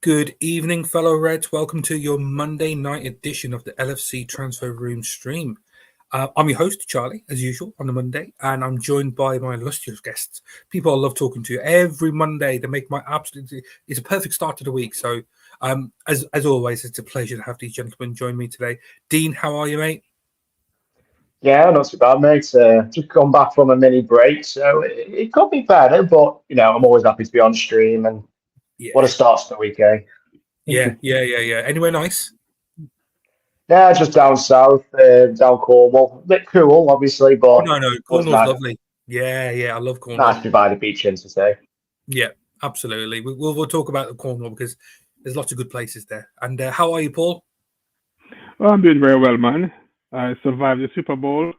Good evening, fellow Reds. Welcome to your Monday night edition of the LFC Transfer Room stream. I'm your host, Charlie, as usual, on a Monday, and I'm joined by my illustrious guests. People I love talking to every Monday. They make my it's a perfect start to the week. So, as always, it's a pleasure to have these gentlemen join me today. Dean, how are you, mate? Yeah, not too bad, mate. Just come back from a mini break, so it could be better, but I'm always happy to be on stream, and Yeah, what a start to the week, eh? yeah. Anywhere nice? Yeah, just down south, down Cornwall. A bit cool, obviously, Oh, but no. was Cornwall's nice, lovely. Yeah. I love nice Cornwall. to be by the beach, in to say. Yeah, absolutely. We'll talk about the Cornwall because there's lots of good places there. And how are you, Paul? Well, I'm doing very well, man. I survived the Super Bowl.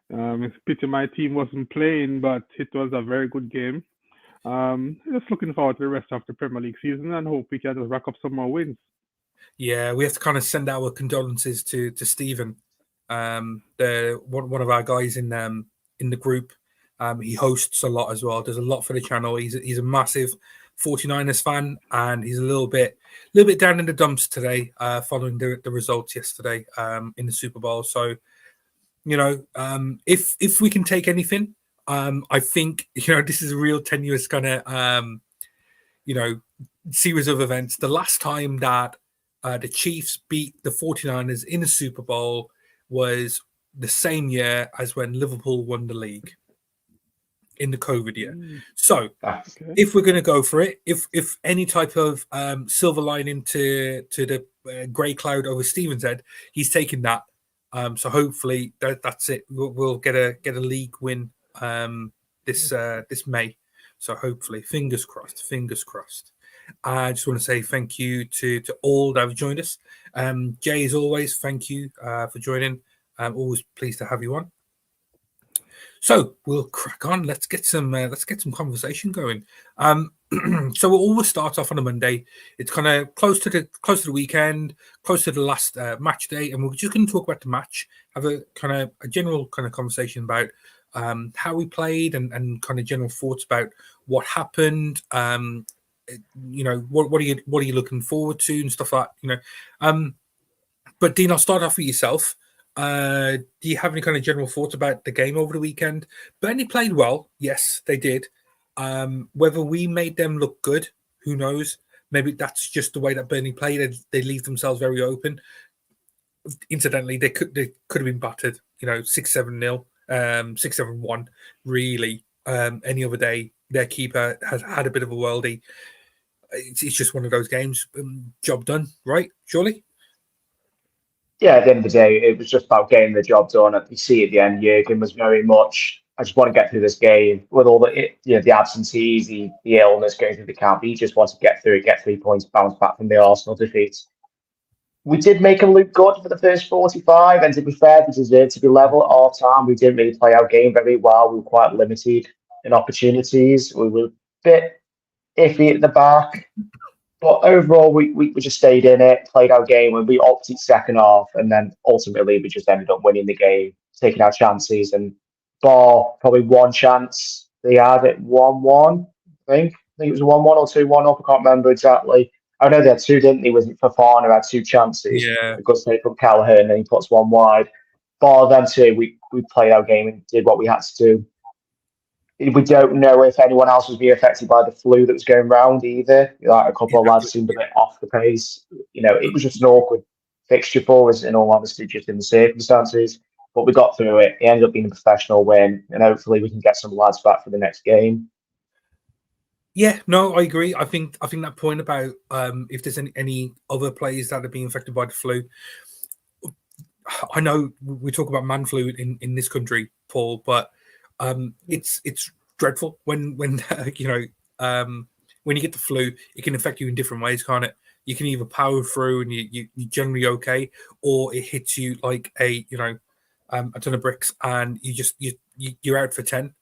It's a pity my team wasn't playing, but it was a very good game. Just looking forward to the rest of the Premier League season and hope we can just rack up some more wins. Yeah, we have to kind of send our condolences to Stephen, the one of our guys in the group. He hosts a lot as well. Does a lot for the channel. He's a massive 49ers fan, and he's a little bit down in the dumps today, following the results yesterday in the Super Bowl. So if we can take anything, I think this is a real tenuous kind of series of events. The last time that the Chiefs beat the 49ers in the Super Bowl was the same year as when Liverpool won the league in the COVID year. So if we're going to go for it, if any type of silver lining to the grey cloud over Stephen's head, he's taking that. So hopefully that's it. We'll get a league win this May. So hopefully, fingers crossed. I just want to say thank you to all that have joined us. Jay, as always, thank you for joining. I'm always pleased to have you on. So we'll crack on. Let's get some conversation going. So we'll always start off on a Monday. It's kind of close to the weekend, close to the last match day, and we're just going to talk about the match. Have a kind of a general kind of conversation about how we played and kind of general thoughts about what happened. What are you looking forward to and stuff like that. But Dean, I'll start off with yourself. Do you have any kind of general thoughts about the game over the weekend? Burnley played well. Yes, they did. Whether we made them look good, who knows? Maybe that's just the way that Burnley played. They leave themselves very open. Incidentally, they could have been battered, 6-7-0, 6-7-1, really. Any other day, their keeper has had a bit of a worldie. It's just one of those games. Job done, right? Surely? Yeah, at the end of the day, it was just about getting the job done. You see at the end, Jurgen was very much, I just want to get through this game with all the absentees, the illness going through the camp. He just wants to get through it, get 3 points, bounce back from the Arsenal defeat. We did make him look good for the first 45, and to be fair, we deserved to be level at half time. We didn't really play our game very well. We were quite limited in opportunities. We were a bit iffy at the back. But overall, we just stayed in it, played our game, and we opted second half. And then ultimately, we just ended up winning the game, taking our chances. And bar probably one chance, they had it 1-1, I think. I think it was 1-1 or 2-1 up. I can't remember exactly. I know they had two, didn't they? Was it Fafana had two chances? Yeah. Because they put Callaghan and then he puts one wide. Bar them two, we played our game and did what we had to do. We don't know if anyone else was being affected by the flu that was going round either. Like a couple of lads seemed a bit off the pace. It was just an awkward fixture for us, in all honesty, just in the circumstances. But we got through it. It ended up being a professional win, and hopefully we can get some lads back for the next game. Yeah, no, I agree. I think that point about if there's any other players that are being affected by the flu. I know we talk about man flu in this country, Paul, but it's dreadful when when you get the flu, it can affect you in different ways, can't it? You can either power through and you're generally okay, or it hits you like a ton of bricks and you're out for 10.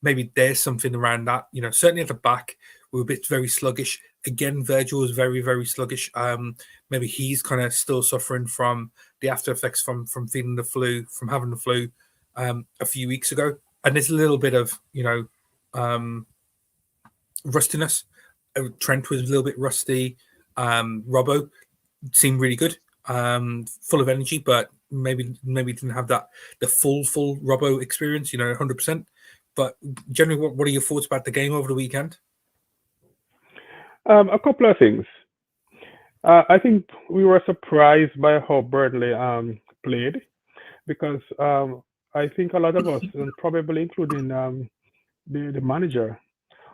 Maybe there's something around that. Certainly at the back, we were a bit very sluggish. Again, Virgil was very, very sluggish. Maybe he's kind of still suffering from the after effects from feeling the flu, from having the flu a few weeks ago. And there's a little bit of, rustiness. Trent was a little bit rusty. Robbo seemed really good, full of energy, but maybe didn't have the full Robbo experience, 100%. But generally, what are your thoughts about the game over the weekend? A couple of things. I think we were surprised by how Burnley played, because I think a lot of us, and probably including the manager,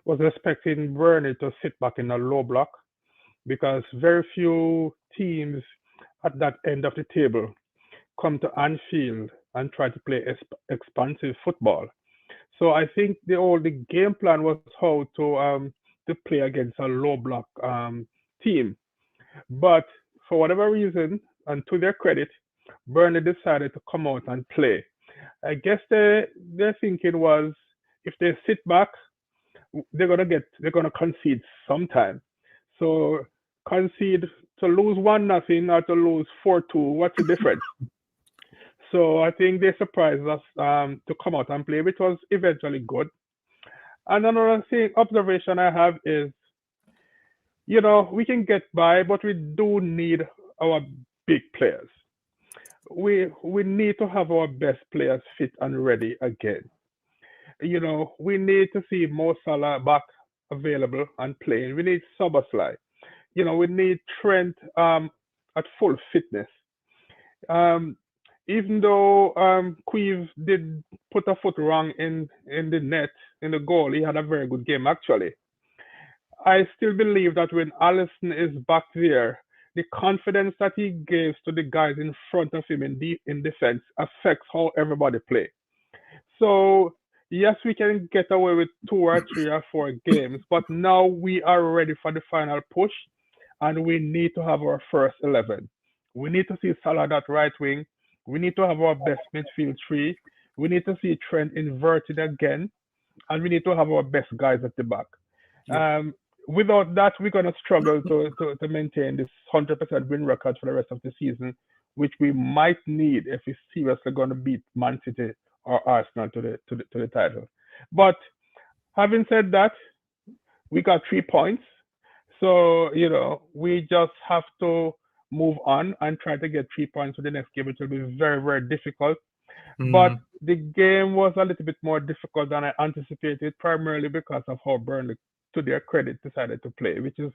was expecting Burnley to sit back in a low block, because very few teams at that end of the table come to Anfield and try to play expansive football. So I think the game plan was how to play against a low block team. But for whatever reason, and to their credit, Burnley decided to come out and play. I guess their thinking was, if they sit back, they're gonna concede sometime. So concede, to lose 1-0 or to lose 4-2, what's the difference? So I think they surprised us to come out and play, which was eventually good. And another observation I have is, we can get by, but we do need our big players. We need to have our best players fit and ready again. We need to see Mo Salah back available and playing. We need Szoboszlai. We need Trent at full fitness. Even though Queeve did put a foot wrong in the net, in the goal, he had a very good game actually. I still believe that when Alisson is back there, the confidence that he gives to the guys in front of him in defense affects how everybody play. So yes, we can get away with 2 or 3 or 4 games, but now we are ready for the final push, and we need to have our first 11. We need to see Salah at right wing. We need to have our best midfield 3. We need to see Trent inverted again, and we need to have our best guys at the back. Yeah. Without that, we're going to struggle to maintain this 100% win record for the rest of the season, which we might need if we're seriously going to beat Man City or Arsenal to the title. But having said that, we got 3 points. So, we just have to move on and try to get 3 points for the next game, which will be very, very difficult. But the game was a little bit more difficult than I anticipated, primarily because of how Burnley, to their credit, decided to play, which is,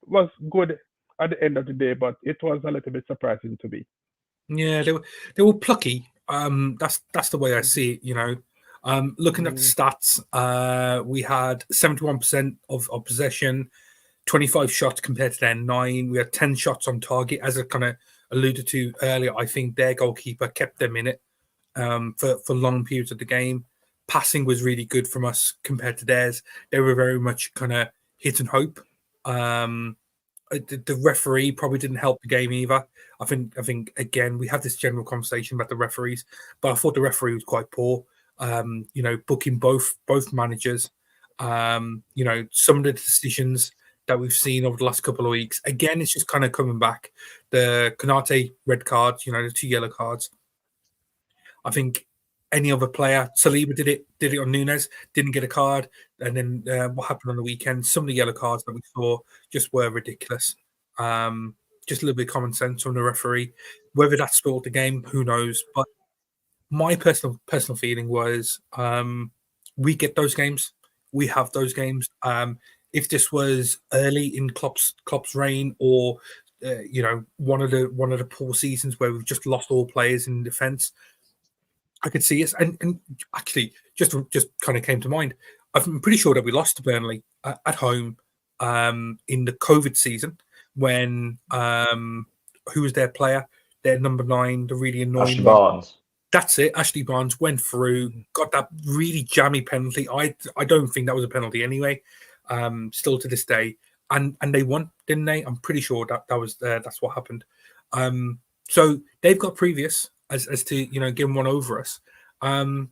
was good at the end of the day, but it was a little bit surprising to me. Yeah, they were plucky. That's the way I see it. Looking at the stats, we had 71% of possession, 25 shots compared to their 9. We had 10 shots on target, as I kind of alluded to earlier. I think their goalkeeper kept them in it for long periods of the game. Passing was really good from us compared to theirs. They were very much kind of hit and hope. The referee probably didn't help the game either. I think again, we had this general conversation about the referees, but I thought the referee was quite poor. Booking both managers. Some of the decisions that we've seen over the last couple of weeks, again, it's just kind of coming back. The Konate red cards, the 2 yellow cards. I think any other player, Saliba did it on Nunes, didn't get a card. And then what happened on the weekend, some of the yellow cards that we saw just were ridiculous. Just a little bit of common sense from the referee. Whether that spoiled the game, who knows? But my personal feeling was we get those games. We have those games. If this was early in Klopp's reign, or one of the poor seasons where we've just lost all players in defence, I could see it. And actually, just kind of came to mind. I'm pretty sure that we lost to Burnley at home in the COVID season when who was their player? Their number 9, the really annoying Ashley Barnes. That's it. Ashley Barnes went through, got that really jammy penalty. I don't think that was a penalty anyway. Still to this day, and they won, didn't they? I'm pretty sure that's what happened. So they've got previous as to give them one over us. In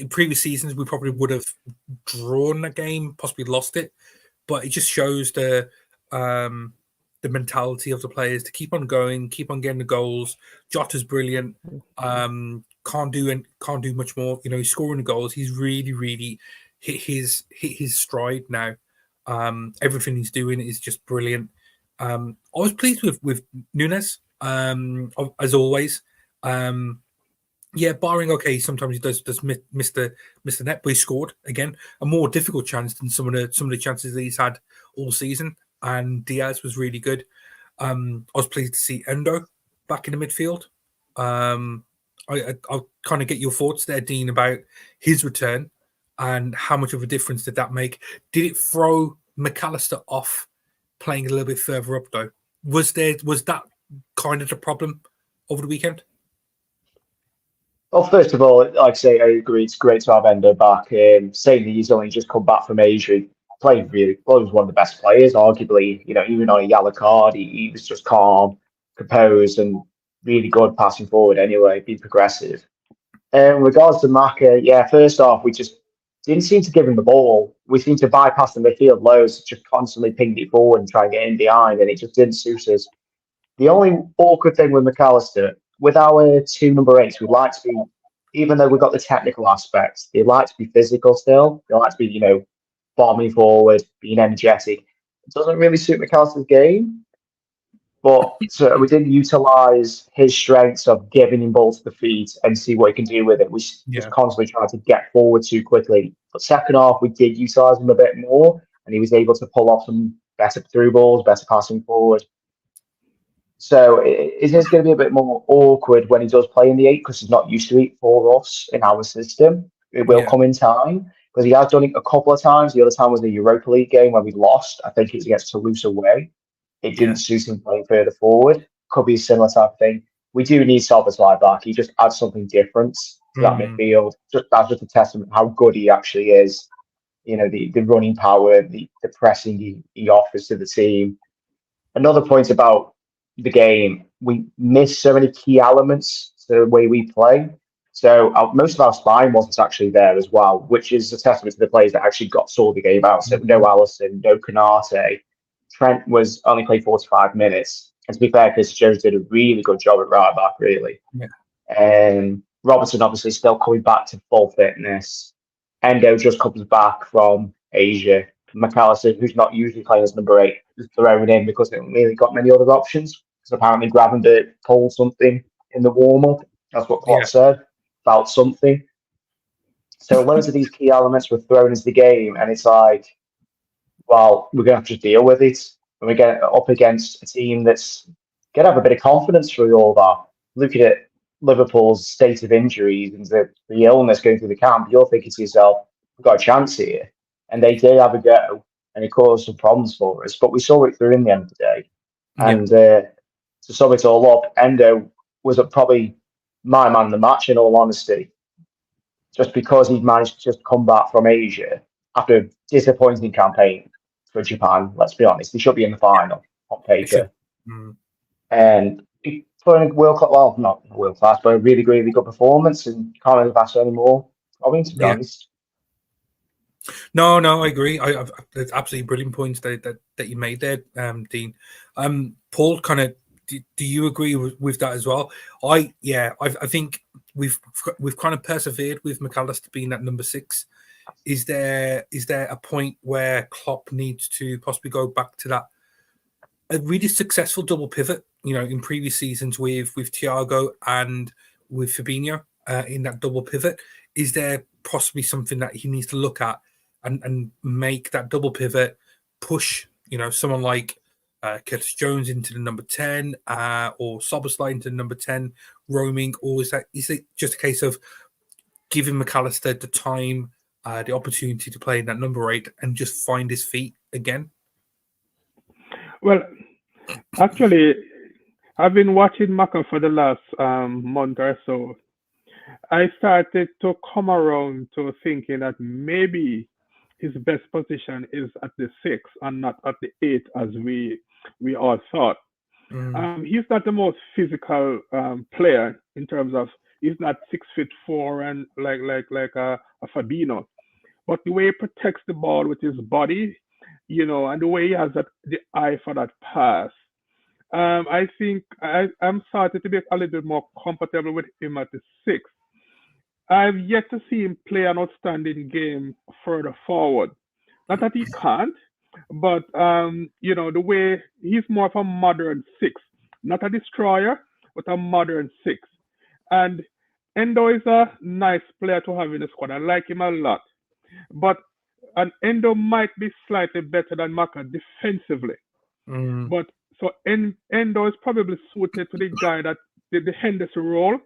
previous seasons we probably would have drawn the game, possibly lost it, but it just shows the mentality of the players to keep on going, keep on getting the goals. Jota's brilliant. Can't do much more. He's scoring the goals. He's really hit his stride now. Everything he's doing is just brilliant. I was pleased with Nunes, as always. Barring sometimes he does miss the net, but he scored again a more difficult chance than some of the chances that he's had all season. And Diaz was really good. I was pleased to see Endo back in the midfield. I'll kind of get your thoughts there, Dean, about his return and how much of a difference did that make? Did it throw McAllister off playing a little bit further up, though? Was that kind of the problem over the weekend? Well, first of all, like I say, I agree. It's great to have Endo back. Saying that he's only just come back from Asia, playing really well, he was one of the best players, arguably. Even on a yellow card, he was just calm, composed, and really good passing forward. Anyway, being progressive. In regards to Maka, first off, we just didn't seem to give him the ball. We seemed to bypass the midfield loads, just constantly pinged it forward and try and get in behind, and it just didn't suit us. The only awkward thing with McAllister, with our two number eights, we'd like to be, even though we've got the technical aspects, they like to be physical still. They like to be, bombing forward, being energetic. It doesn't really suit McAllister's game. But so we didn't utilise his strengths of giving him ball to the feet and see what he can do with it. We just constantly tried to get forward too quickly. But second half, we did utilise him a bit more, and he was able to pull off some better through balls, better passing forward. So it is going to be a bit more awkward when he does play in the 8 because he's not used to it for us in our system. It will come in time because he has done it a couple of times. The other time was the Europa League game when we lost. I think it's against Toulouse away. It didn't suit him playing further forward. Could be a similar type of thing. We do need Szoboszlai back. He just adds something different to that midfield. That's just a testament of how good he actually is. The running power, the pressing he offers to the team. Another point about the game, we missed so many key elements to the way we play. So most of our spine wasn't actually there as well, which is a testament to the players that actually saw the game out. So no Alisson, no Konate. Trent was only played 45 minutes. And to be fair, Chris Jones did a really good job at right back, really. And Robertson obviously still coming back to full fitness. Endo just comes back from Asia. McAllister, who's not usually playing as number 8, is thrown in because they haven't really got many other options. Because apparently Gravenberch pulled something in the warm-up. That's what Klopp said about something. So loads of these key elements were thrown into the game, and it's like, well, we're going to have to deal with it. When we get up against a team that's going to have a bit of confidence through all that. Looking at Liverpool's state of injuries and the illness going through the camp, you're thinking to yourself, we've got a chance here. And they did have a go, and it caused some problems for us. But we saw it through in the end of the day. And to sum it all up, Endo was probably my man of the match, in all honesty. Just because he managed to just come back from Asia after a disappointing campaign for Japan. Let's be honest, he should be in the final on paper. And for a world class, well, not world class, but a really, really good performance, and can't really ask for any more. I mean, to be honest. No, I agree. There's absolutely brilliant points that you made there, Dean. Paul, kind of, do you agree with that as well? I think we've kind of persevered with McAllister being that number 6. Is there a point where Klopp needs to possibly go back to that a really successful double pivot? In previous seasons with Thiago and with Fabinho in that double pivot. Is there possibly something that he needs to look at and make that double pivot push? Someone like Curtis Jones into the number 10 or Szoboszlai into the number 10 roaming, or is it just a case of giving McAllister the time, the opportunity to play in that number 8 and just find his feet again? Well, actually, I've been watching Maka for the last month or so. I started to come around to thinking that maybe his best position is at the 6 and not at the 8, as we all thought. He's not the most physical player in terms of, he's not 6'4" and like a Fabinho, but the way he protects the ball with his body, and the way he has the eye for that pass. I think I'm starting to be a little bit more comfortable with him at the 6. I've yet to see him play an outstanding game further forward. Not that he can't, but the way he's more of a modern six, not a destroyer, but a modern six. And Endo is a nice player to have in the squad. I like him a lot. But Endo might be slightly better than Maka defensively. But so Endo is probably suited to the guy that did the Henderson role,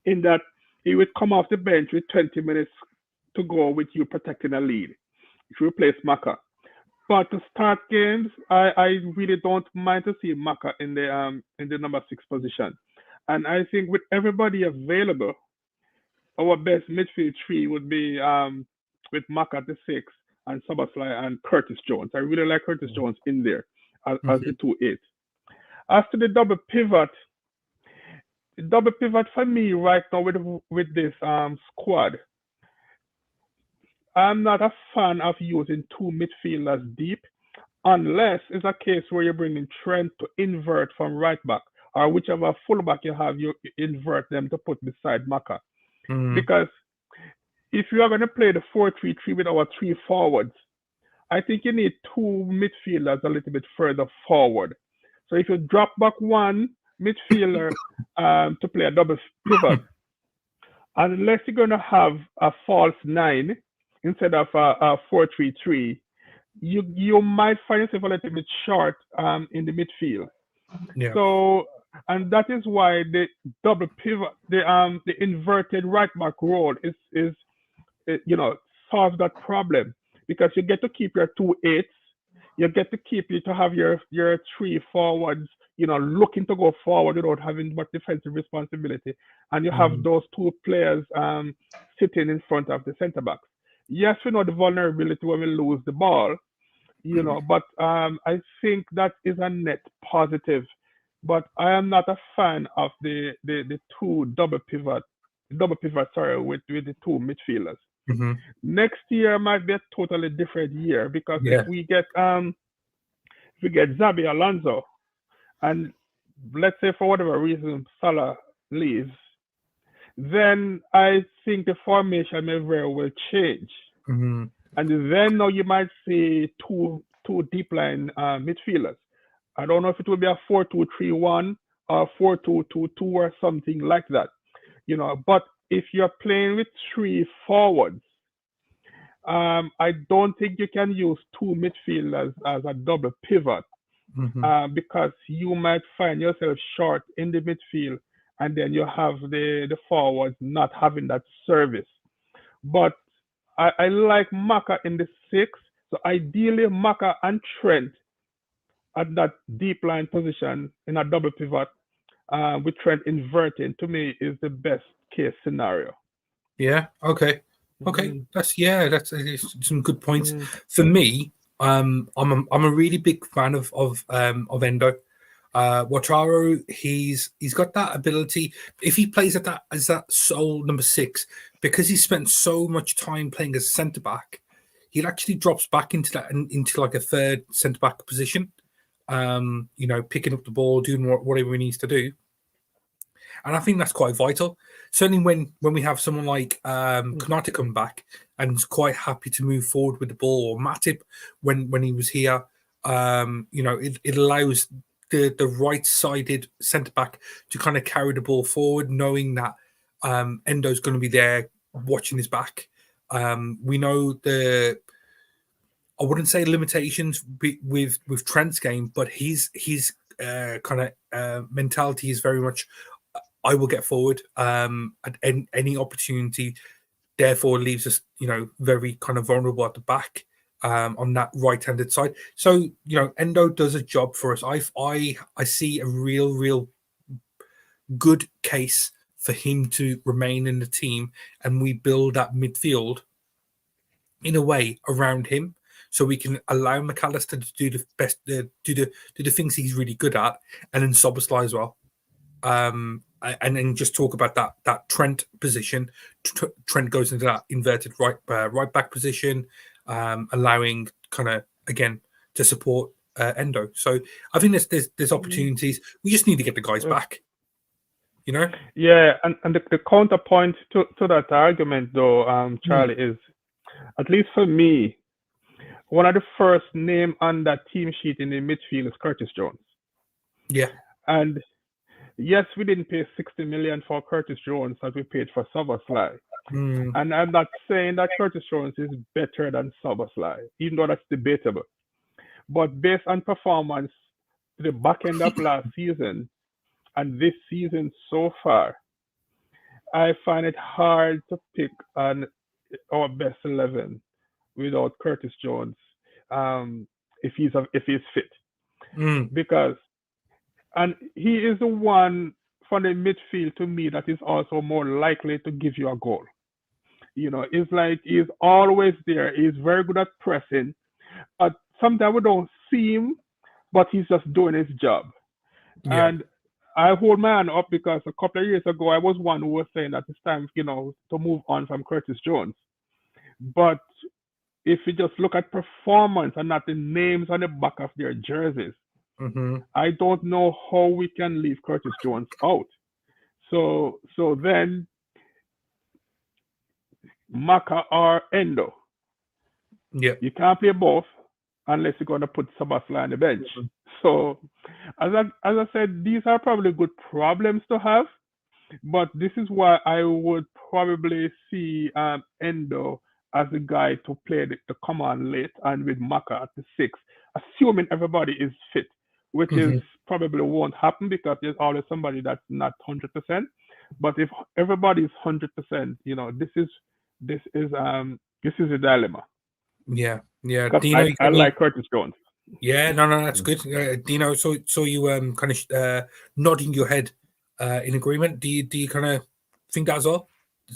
in that he would come off the bench with 20 minutes to go with you protecting a lead if you replace Maka. But to start games, I really don't mind to see Maka in the number 6 position. And I think with everybody available, our best midfield three would be with Maka at the 6 and Szoboszlai and Curtis Jones. I really like Curtis Jones in there as the 2-8. As to the double pivot for me right now with this squad, I'm not a fan of using 2 midfielders deep, unless it's a case where you're bringing Trent to invert from right back, or whichever fullback you have, you invert them to put beside Maka. Because if you are going to play the 4-3-3 with our 3 forwards, I think you need 2 midfielders a little bit further forward. So if you drop back 1 midfielder to play a double pivot, unless you're going to have a false 9 instead of a 4-3-3, you might find yourself a little bit short in the midfield. Yeah. So, and that is why the double pivot, the inverted right back role is solves that problem, because you get to keep your 2 8s, you get to have your 3 forwards, looking to go forward without having much defensive responsibility, and you have those 2 players sitting in front of the centre backs. Yes, we know the vulnerability when we lose the ball, but I think that is a net positive. But I am not a fan of the 2 double pivot, with the 2 midfielders. Next year might be a totally different year, because if we get Xabi Alonso, and let's say for whatever reason Salah leaves, then I think the formation may very well change. And then now you might see two deep line midfielders. I don't know if it will be a 4-2-3-1 or 4-2-2-2 or something like that. But if you're playing with 3 forwards, I don't think you can use 2 midfielders as a double pivot, because you might find yourself short in the midfield, and then you have the forwards not having that service. But I like Maka in the 6, so ideally Maka and Trent at that deep line position in a double pivot, with Trent inverting, to me is the best case scenario. Yeah. Okay. That's some good points. For me, I'm a really big fan of Endo. Ouattara, he's got that ability. If he plays as that sole number 6, because he spent so much time playing as centre back, he actually drops back into like a third centre back position. Picking up the ball, doing whatever he needs to do. And I think that's quite vital. Certainly when we have someone like Konate come back and is quite happy to move forward with the ball, or Matip when he was here, it allows the right-sided centre-back to kind of carry the ball forward, knowing that Endo's going to be there watching his back. We know I wouldn't say limitations with Trent's game, but his kind of mentality is very much, I will get forward at any opportunity. Therefore, leaves us, very kind of vulnerable at the back on that right-handed side. So, Endo does a job for us. I see a real good case for him to remain in the team, and we build that midfield in a way around him, so we can allow McAllister to do the best, do the things he's really good at, and then Szoboszlai as well. And then just talk about that Trent position. Trent goes into that inverted right back position, allowing kind of again to support Endo. So I think there's opportunities. We just need to get the guys back. Yeah, and the counterpoint to that argument, though, Charlie, is, at least for me, one of the first name on that team sheet in the midfield is Curtis Jones. Yeah. And yes, we didn't pay 60 million for Curtis Jones as we paid for Szoboszlai. And I'm not saying that Curtis Jones is better than Szoboszlai, even though that's debatable. But based on performance to the back end of last season and this season so far, I find it hard to pick our best 11 without Curtis Jones if he's fit. Because and he is the one from the midfield to me that is also more likely to give you a goal. It's like he's always there. He's very good at pressing, but sometimes we don't see him, but he's just doing his job. Yeah. And I hold my hand up because a couple of years ago, I was one who was saying that it's time, to move on from Curtis Jones. But if you just look at performance and not the names on the back of their jerseys, I don't know how we can leave Curtis Jones out. So then Maka or Endo. Yeah. You can't play both unless you're going to put Szoboszlai on the bench. So as I said, these are probably good problems to have, but this is why I would probably see Endo as the guy to play the command late and with Maka at the 6, assuming everybody is fit, which is probably won't happen because there's always somebody that's not 100%. But if everybody is 100%, this is a dilemma. Yeah. Dino, I like Curtis Jones. Yeah, no, that's good. Dino, so you kind of nodding your head in agreement. Do you kind of think that as well?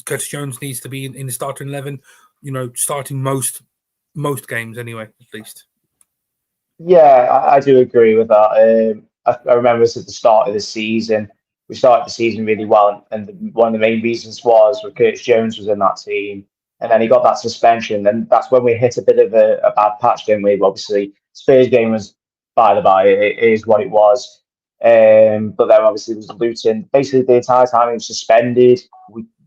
Curtis Jones needs to be in the starting 11, starting most games anyway, at least. Yeah, I do agree with that. I remember this at the start of the season. We started the season really well, and one of the main reasons was Curtis Jones was in that team, and then he got that suspension, and that's when we hit a bit of a bad patch, didn't we? Obviously, Spurs game was by the by, it is what it was. But then obviously it was Luton. Basically, the entire time he was suspended.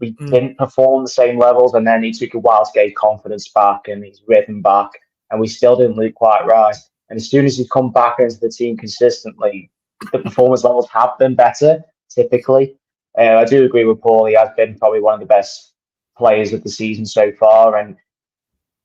We didn't perform the same levels, and then he took a while to get confidence back and his rhythm back, and we still didn't look quite right. And as soon as he's come back into the team consistently, the performance levels have been better, typically. I do agree with Paul. He has been probably one of the best players of the season so far. And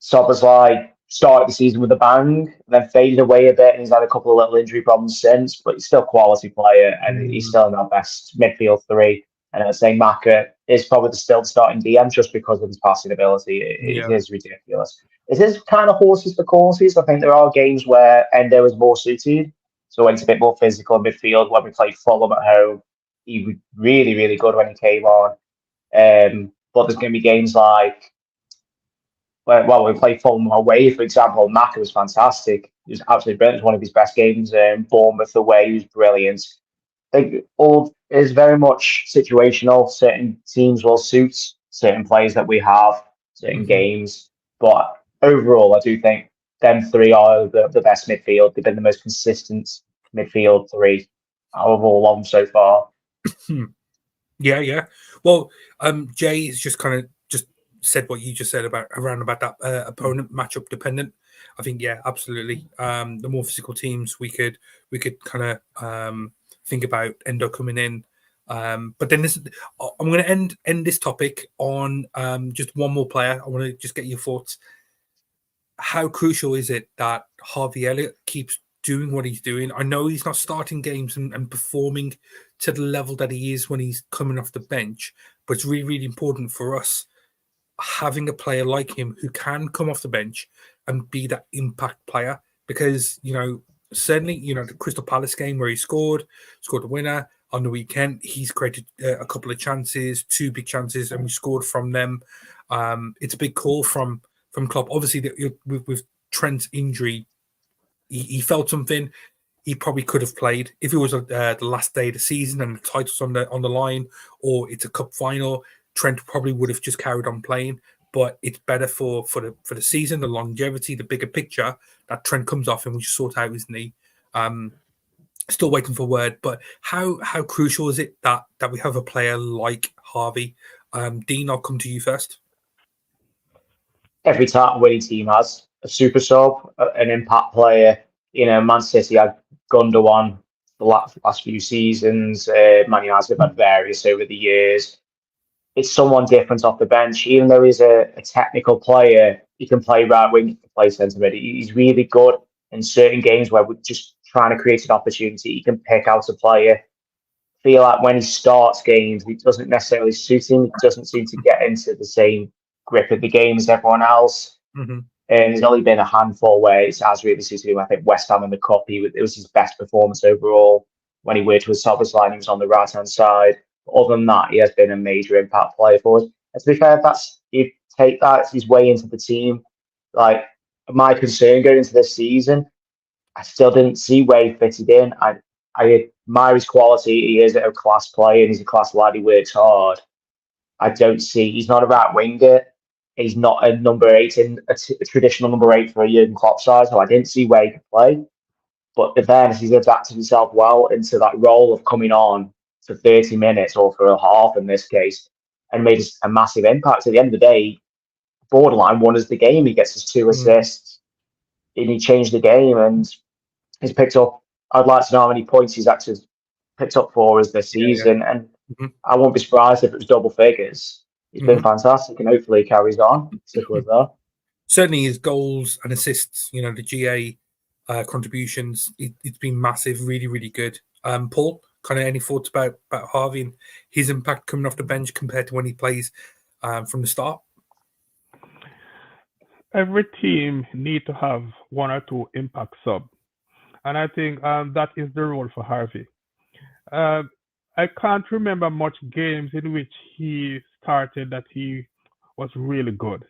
Szoboszlai started the season with a bang, then faded away a bit, and he's had a couple of little injury problems since, but he's still a quality player, and he's still in our best midfield 3. And I'd say Maka is probably still starting DM just because of his passing ability. It is ridiculous. It is kind of horses for courses. I think there are games where Endo is more suited. So when it's a bit more physical in midfield, when we played Fulham at home, he was really, really good when he came on. But there's going to be games like, well, we played Fulham away, for example. Maka was fantastic. He was absolutely brilliant. It was one of his best games. Bournemouth away, he was brilliant. It all is very much situational. Certain teams will suit certain players that we have, certain games. But overall, I do think them 3 are the best midfield. They've been the most consistent midfield 3 out of all of them so far. Yeah. Well, Jay has just kind of just said what you just said about that opponent matchup dependent. I think, yeah, absolutely. The more physical teams we could kind of think about Endo coming in. But then I'm going to end this topic on just one more player. I want to just get your thoughts. How crucial is it that Harvey Elliott keeps doing what he's doing? I know he's not starting games and performing to the level that he is when he's coming off the bench, but it's really, really important for us having a player like him who can come off the bench and be that impact player. Because, certainly, the Crystal Palace game where he scored the winner on the weekend, he's created a couple of chances, 2 big chances, and we scored from them. It's a big call from Klopp. Obviously, with Trent's injury, he felt something. He probably could have played if it was the last day of the season and the title's on the line, or it's a cup final. Trent probably would have just carried on playing. But it's better for the season, the longevity, the bigger picture, that Trent comes off and we sort out his knee. Still waiting for word, but how crucial is it that we have a player like Harvey? Dean, I'll come to you first. Every winning team has a super sub, an impact player. Man City had Gundogan the last few seasons. Man United have had various over the years. It's someone different off the bench. Even though he's a technical player, he can play right wing, he can play centre mid. He's really good in certain games where we're just trying to create an opportunity. He can pick out a player. Feel like when he starts games, it doesn't necessarily suit him. He doesn't seem to get into the same grip of the game as everyone else. Mm-hmm. And there's only been a handful where it has really suited him. I think West Ham in the Cup, it was his best performance overall. When he worked with Soboslai, he was on the right-hand side. But other than that, he has been a major impact player for us. And to be fair, you take that his way into the team. Like, my concern going into this season, I still didn't see where he fitted in. I admire his quality. He is a class player and he's a class lad. He works hard. I don't see, he's not a right winger. He's not a number 8 in a traditional number 8 for a Jurgen Klopp side, so I didn't see where he could play. But in fairness, he's adapted himself well into that role of coming on for 30 minutes or for a half in this case and made a massive impact. At the end of the day, borderline won us the game. He gets his 2 assists and he changed the game and he's picked up, I'd like to know how many points he's actually picked up for us this season. Yeah. And I won't be surprised if it was double figures. He's been fantastic and hopefully he carries on. Simple as that. Certainly his goals and assists, the GA contributions, it's been massive, really, really good. Paul, kind of any thoughts about Harvey and his impact coming off the bench compared to when he plays from the start? Every team need to have 1 or 2 impact sub. And I think that is the role for Harvey. I can't remember much games in which he started that he was really good.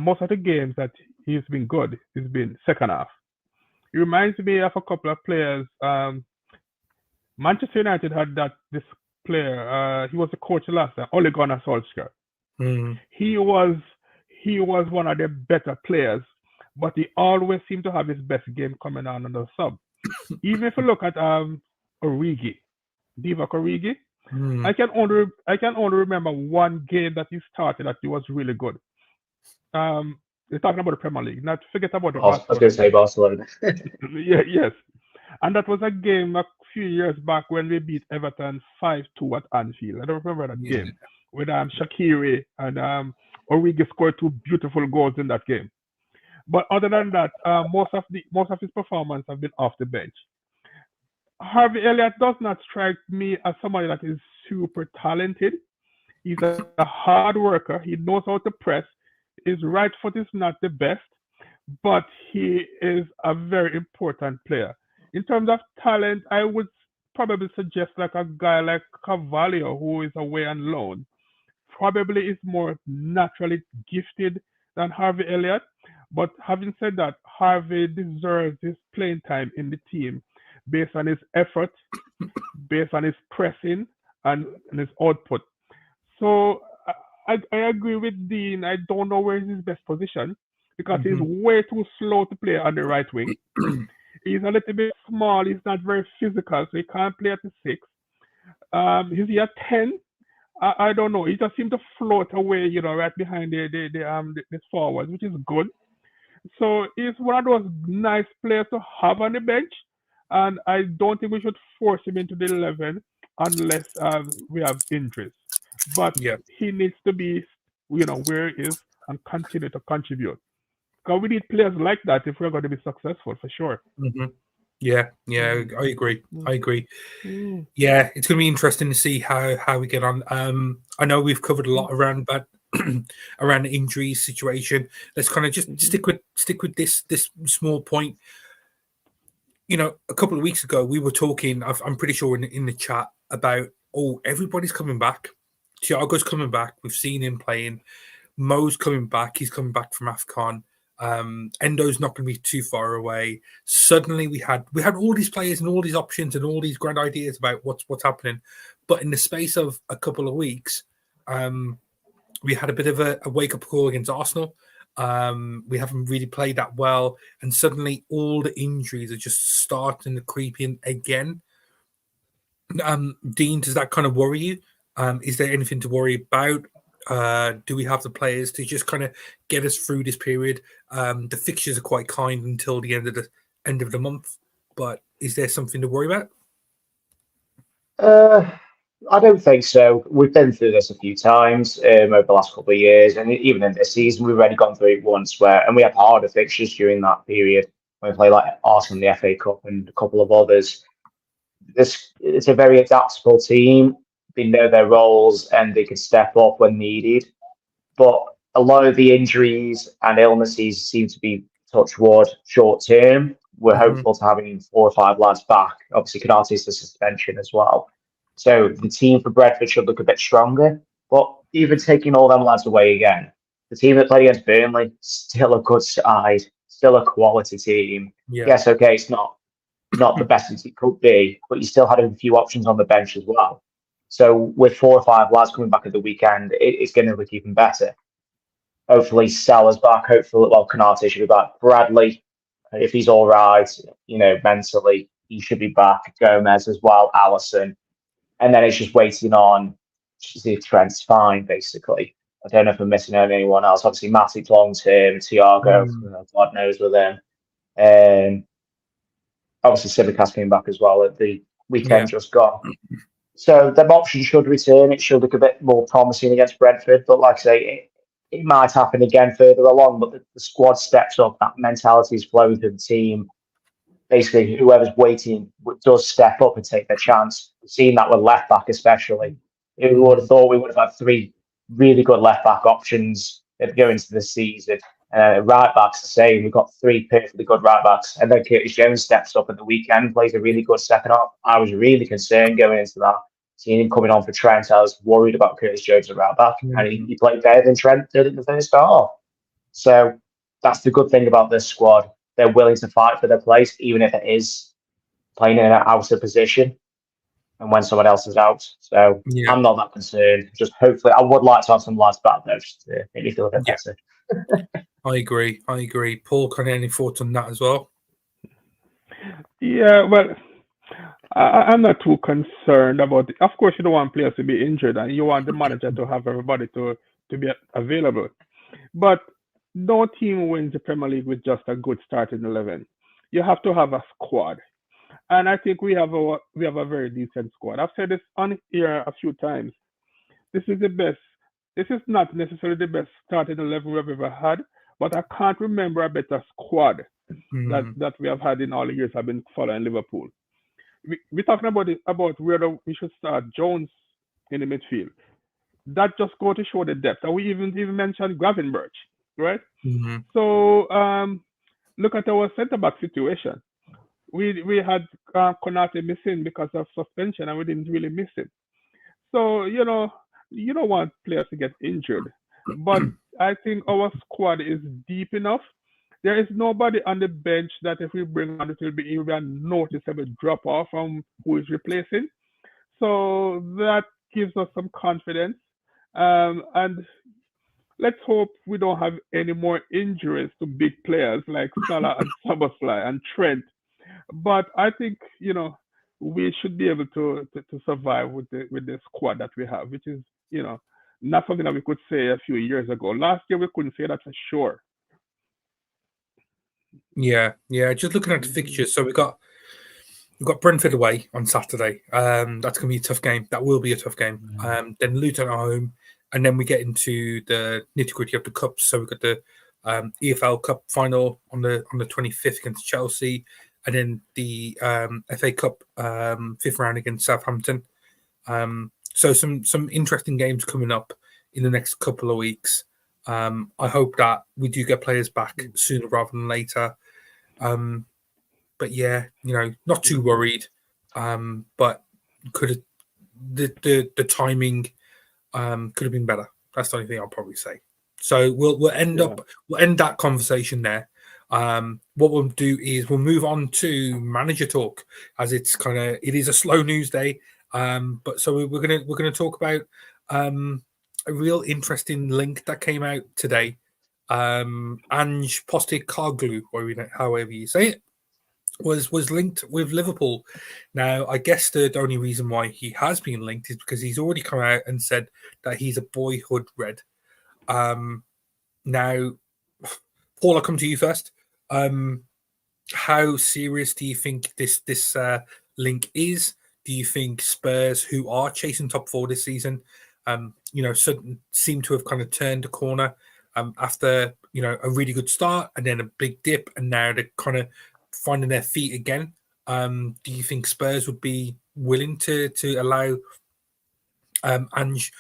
Most of the games that he's been good, he's been second half. It reminds me of a couple of players. Manchester United had this player. He was the coach last time, Ole Gunnar Solskjaer. He was one of the better players, but he always seemed to have his best game coming on the sub. Even if you look at Origi, Divock Origi, I can only remember one game that he started that he was really good. We're talking about the Premier League. Not forget about the Barcelona. I was going to say Barcelona. Yes. And that was a game a few years back when we beat Everton 5-2 at Anfield. I don't remember that game with Shaqiri and Origi scored 2 beautiful goals in that game. But other than that, most of his performance have been off the bench. Harvey Elliott does not strike me as somebody that is super talented. He's a hard worker. He knows how to press. His right foot is not the best, but he is a very important player. In terms of talent, I would probably suggest like a guy like Carvalho, who is away on loan. Probably is more naturally gifted than Harvey Elliott. But having said that, Harvey deserves his playing time in the team based on his effort, based on his pressing, and his output. So I agree with Dean. I don't know where is his best position because he's way too slow to play on the right wing. He's a little bit small. He's not very physical, so he can't play at the 6. Is he a 10? I don't know. He just seems to float away, right behind the forwards, which is good. So he's one of those nice players to have on the bench, and I don't think we should force him into the 11 unless we have injuries. But he needs to be, where he is and continue to contribute. Because we need players like that if we're going to be successful, for sure. Yeah, I agree. Yeah, it's going to be interesting to see how we get on. I know we've covered a lot around around the injury situation. Let's kind of just stick with this small point. A couple of weeks ago we were talking. I'm pretty sure in the chat about everybody's coming back. Thiago's coming back. We've seen him playing. Mo's coming back. He's coming back from AFCON. Endo's not going to be too far away. Suddenly we had all these players and all these options and all these grand ideas about what's happening. But in the space of a couple of weeks, we had a bit of a wake-up call against Arsenal. We haven't really played that well. And suddenly all the injuries are just starting to creep in again. Dean, does that kind of worry you? Is there anything to worry about? Do we have the players to just kind of get us through this period? The fixtures are quite kind until the end of the month, but is there something to worry about? I don't think so. We've been through this a few times over the last couple of years, and even in this season, we've already gone through it once. And we had harder fixtures during that period when we played like Arsenal in the FA Cup and a couple of others. It's a very adaptable team. They know their roles and they can step up when needed. But a lot of the injuries and illnesses seem to be touch wood short term. We're hopeful to having 4 or 5 lads back. Obviously, Canate's the suspension as well. So the team for Brentford should look a bit stronger. But even taking all them lads away again, the team that played against Burnley, still a good side, still a quality team. Yeah. Yes, okay, it's not the best as it could be, but you still had a few options on the bench as well. So with 4 or 5 lads coming back at the weekend, it's going to look even better. Hopefully Salah's back. Hopefully, Konate should be back. Bradley, if he's all right, mentally, he should be back. Gomez as well, Allison. And then it's just waiting on see if Trent's fine, basically. I don't know if I'm missing out anyone else. Obviously, Matic long term, Thiago, God knows with him. Obviously, Simicast came back as well at the weekend just gone. So the options should return. It should look a bit more promising against Brentford. But like I say, it might happen again further along. But the squad steps up. That mentality is flowing through the team. Basically, whoever's waiting does step up and take their chance. We've seen that with left back especially. We would have thought we would have had 3 really good left back options that go into the season. Right backs the same. We've got 3 perfectly good right backs. And then Curtis Jones steps up at the weekend, plays a really good second half. I was really concerned going into that. Seeing him coming on for Trent, I was worried about Curtis Jones at right back. And he played better than Trent did in the first half. So that's the good thing about this squad. They're willing to fight for their place, even if it is playing in an outer position and when someone else is out. So I'm not that concerned. Just hopefully, I would like to have some lads back there just to make me feel a bit better. I agree. Paul, can any thoughts on that as well? Yeah, well, I'm not too concerned about it. Of course, you don't want players to be injured, and you want the manager to have everybody to be available. But no team wins the Premier League with just a good starting 11. You have to have a squad, and I think we have a very decent squad. I've said this on here a few times. This is the best. This is not necessarily the best starting 11 we've ever had, but I can't remember a better squad that we have had in all the years I've been following Liverpool. We're talking about where we should start Jones in the midfield. That just go to show the depth. And we even mentioned Gravenberch, right? So look at our centre back situation. We had Konate missing because of suspension, and we didn't really miss him. So you don't want players to get injured, but I think our squad is deep enough. There is nobody on the bench that if we bring on, it will be a noticeable drop off from who is replacing. So that gives us some confidence. And let's hope we don't have any more injuries to big players like Salah and Szoboszlai and Trent. But I think we should be able to survive with the squad that we have, which is not something that we could say a few years ago. Last year we couldn't say that for sure. Yeah. Just looking at the fixtures, so we've got Brentford away on Saturday. That's going to be a tough game. That will be a tough game. Then Luton at home, and then we get into the nitty-gritty of the cups. So we've got the EFL Cup final on the 25th against Chelsea, and then the FA Cup 5th round against Southampton. So some interesting games coming up in the next couple of weeks. I hope that we do get players back sooner rather than later. But yeah, not too worried. But could the timing could have been better. That's the only thing I'll probably say. So we'll end that conversation there. What we'll do is we'll move on to manager talk, as it is a slow news day. But so we're gonna talk about a real interesting link that came out today. Ange Postecoglou, however you say it, was linked with Liverpool. Now, I guess the only reason why he has been linked is because he's already come out and said that he's a boyhood Red. Now, Paul, I'll come to you first. How serious do you think this link is? Do you think Spurs, who are chasing top four this season, seem to have kind of turned a corner after a really good start and then a big dip, and now they're kind of finding their feet again? Do you think Spurs would be willing to allow Ange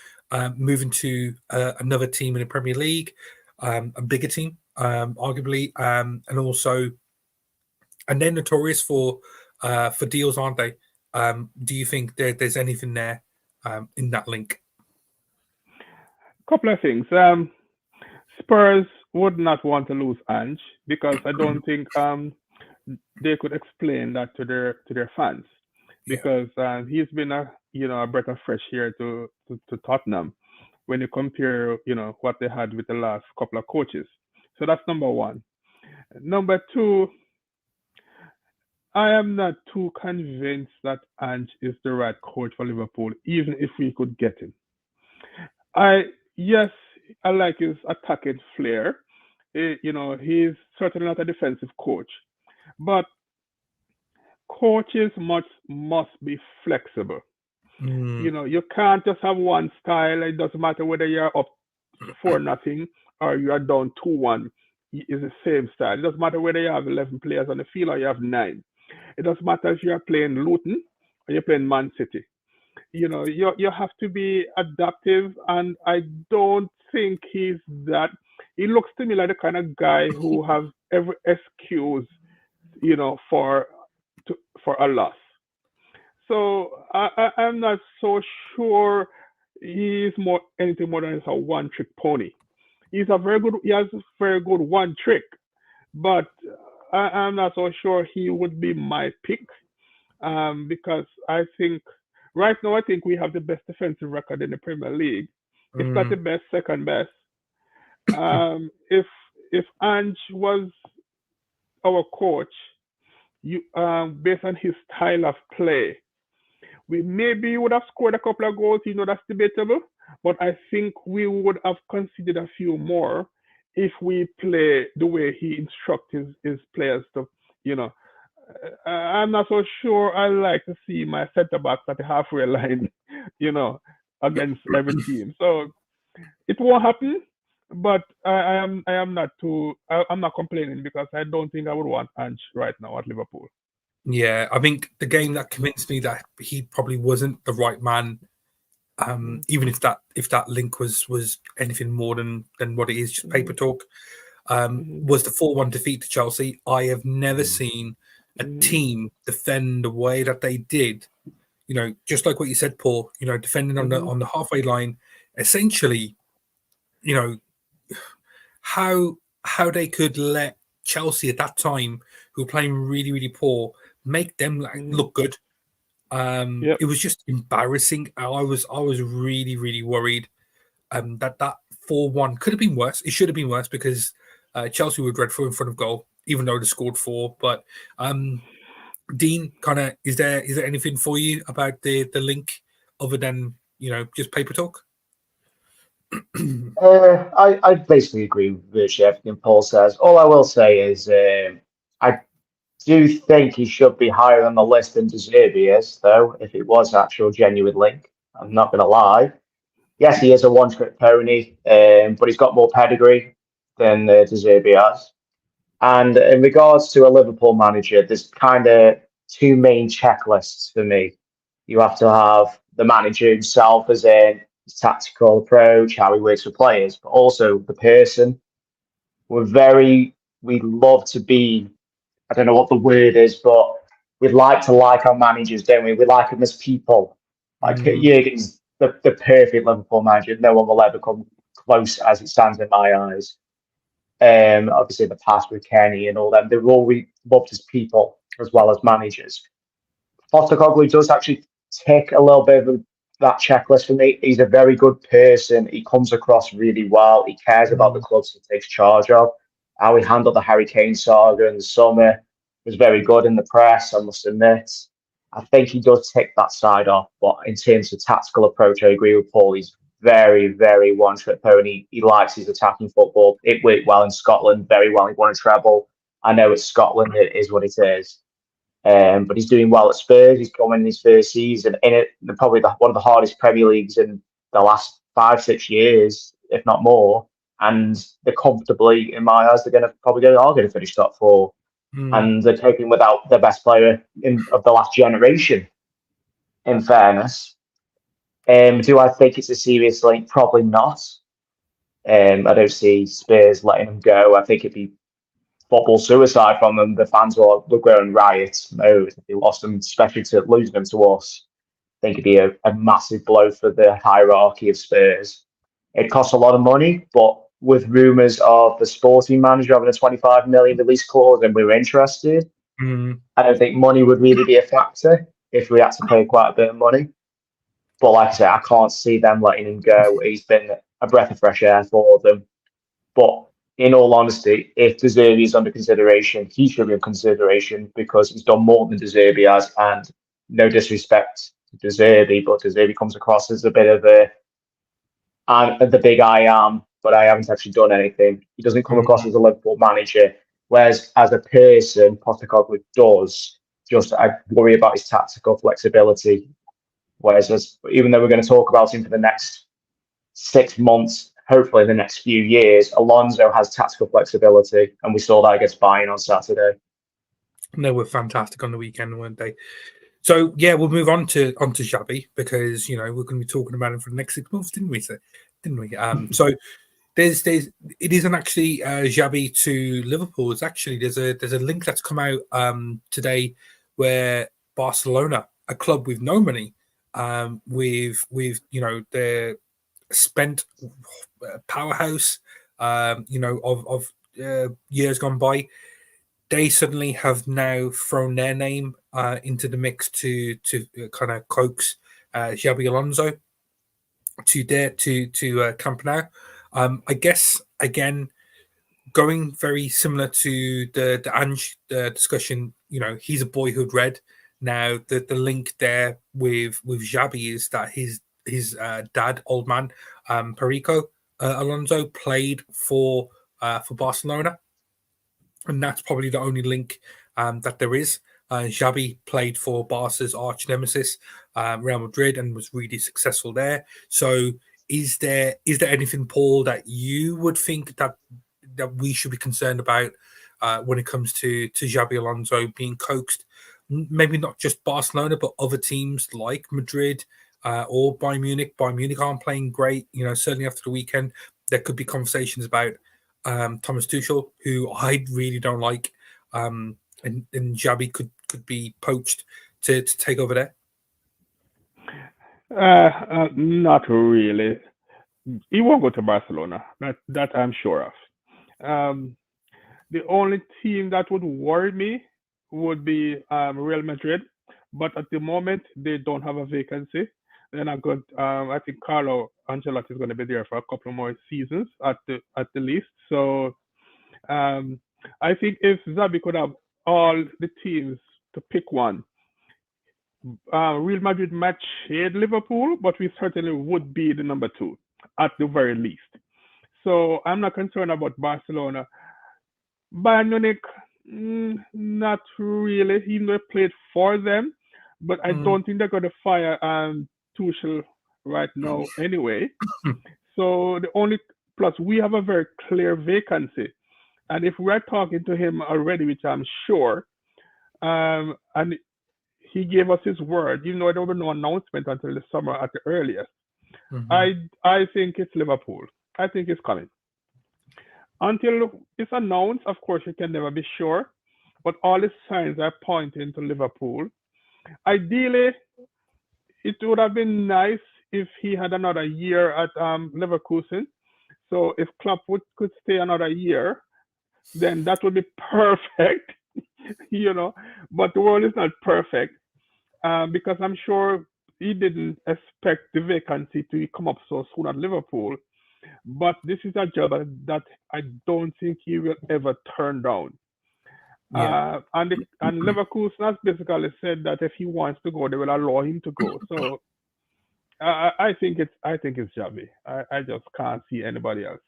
moving to another team in the Premier League, a bigger team, arguably, and they're notorious for deals, aren't they? Do you think there's anything there in that link? A couple of things. Spurs would not want to lose Ange because I don't think they could explain that to their fans, because he's been a breath of fresh air to Tottenham when you compare what they had with the last couple of coaches. So that's number one. Number two, I am not too convinced that Ange is the right coach for Liverpool, even if we could get him. I like his attacking flair. He's certainly not a defensive coach, but coaches must be flexible. You can't just have one style. It doesn't matter whether you're up 4-0 or you are down 2-1. It's the same style. It doesn't matter whether you have 11 players on the field or you have 9. It doesn't matter if you're playing Luton or you're playing Man City. You have to be adaptive, and I don't think he's that. He looks to me like the kind of guy who has every excuse, for a loss. So I'm not so sure he's anything more than a one-trick pony. He has a very good one trick, but I'm not so sure he would be my pick, because I think right now we have the best defensive record in the Premier League. If not the best, second best. If Ange was our coach, based on his style of play, we maybe would have scored a couple of goals. That's debatable, but I think we would have considered a few more if we play the way he instructs his players to. I'm not so sure I like to see my centre backs at the halfway line, against every team. So it won't happen, but I'm not complaining, because I don't think I would want Ange right now at Liverpool. Yeah, I think the game that convinced me that he probably wasn't the right man, even if that link was anything more than what it is, just paper talk, was the 4-1 defeat to Chelsea. I have never seen a team defend the way that they did. Just like what you said, Paul. Defending on the halfway line, essentially. How they could let Chelsea at that time, who were playing really, really poor, make them look good. It was just embarrassing. I was really, really worried that 4-1 could have been worse. It should have been worse, because Chelsea were dreadful in front of goal, even though they scored 4. But Dean, is there anything for you about the link other than just paper talk? I basically agree with virtually everything Paul says. All I will say is I do think he should be higher on the list than De Zerbi is, though, if it was an actual genuine link. I'm not going to lie. Yes, he is a one-trick pony, but he's got more pedigree than De Zerbi has. And in regards to a Liverpool manager, there's kind of two main checklists for me. You have to have the manager himself, as in his tactical approach, how he works with players, but also the person. We love to be, I don't know what the word is, but we'd like to like our managers, don't we? We like them as people. Like Jurgen's the perfect Liverpool manager. No one will ever come close as it stands in my eyes. Obviously in the past with Kenny and all them, they're all we loved as people as well as managers. Postecoglou does actually tick a little bit of that checklist for me. He's a very good person. He comes across really well. He cares about the clubs he takes charge of. How he handled the Harry Kane saga in the summer. was very good in the press, I must admit. I think he does tick that side off, but in terms of tactical approach, I agree with Paul. He's very, very one-trick pony. He likes his attacking football. It worked well in Scotland, very well. He won a treble. I know it's Scotland, it is what it is. But he's doing well at Spurs. He's coming in his first season in it, probably one of the hardest Premier Leagues in the last 5-6 years, if not more. And they're comfortably, in my eyes, are going to finish top 4. And they're taking without the best player of the last generation, in fairness. Do I think it's a serious link? Probably not. I don't see Spurs letting him go. I think it'd be football suicide from them. The fans will go in riot mode if they lost them, especially to losing them to us. I think it'd be a massive blow for the hierarchy of Spurs. It costs a lot of money, but with rumours of the sporting manager having a 25 million release clause and we were interested, I don't think money would really be a factor if we had to pay quite a bit of money. But like I say, I can't see them letting him go. He's been a breath of fresh air for them. But in all honesty, if De Zerbi is under consideration, he should be in consideration because he's done more than De Zerbi has. And no disrespect to De Zerbi, but De Zerbi comes across as a bit of the big I am, but I haven't actually done anything. He doesn't come across as a Liverpool manager. Whereas as a person, Postecoglou does. Just I worry about his tactical flexibility. Whereas even though we're going to talk about him for the next 6 months, hopefully the next few years, Alonso has tactical flexibility, and we saw that against Bayern on Saturday. They were fantastic on the weekend, weren't they? So yeah, we'll move on to Xabi because we're going to be talking about him for the next 6 months, didn't we? So it isn't actually Xabi to Liverpool. It's actually there's a link that's come out today where Barcelona, a club with no money, with their spent powerhouse, of years gone by, they suddenly have now thrown their name into the mix to kind of coax Xabi Alonso to Camp Nou. I guess again, going very similar to the Ange discussion. He's a boyhood red. Now the link there with Xabi is that his dad, old man, Periko Alonso, played for Barcelona, and that's probably the only link that there is. Xabi played for Barca's arch nemesis, Real Madrid, and was really successful there. So, is there anything, Paul, that you would think that we should be concerned about when it comes to Xabi Alonso being coaxed? Maybe not just Barcelona, but other teams like Madrid or Bayern Munich. Bayern Munich aren't playing great. Certainly after the weekend, there could be conversations about Thomas Tuchel, who I really don't like, and Xabi could be poached to take over there. Not really. He won't go to Barcelona. That I'm sure of. The only team that would worry me would be Real Madrid, but at the moment they don't have a vacancy. Then I think Carlo Ancelotti is going to be there for a couple more seasons at the least. So I think if Xabi could have all the teams to pick one, Real Madrid might shade Liverpool, but we certainly would be the number 2 at the very least. So I'm not concerned about Barcelona. Bayern Munich, not really, even though I played for them, but I don't think they're going to fire Tuchel right now anyway. So plus we have a very clear vacancy. And if we're talking to him already, which I'm sure, and he gave us his word, even though there will be no announcement until the summer at the earliest, I think it's Liverpool. I think it's coming. Until it's announced, of course, you can never be sure, but all the signs are pointing to Liverpool. Ideally, it would have been nice if he had another year at Leverkusen. So if Klopp could stay another year, then that would be perfect, But the world is not perfect because I'm sure he didn't expect the vacancy to come up so soon at Liverpool. But this is a job that I don't think he will ever turn down. And Leverkusen has basically said that if he wants to go, they will allow him to go. So I think it's Xabi. I just can't see anybody else.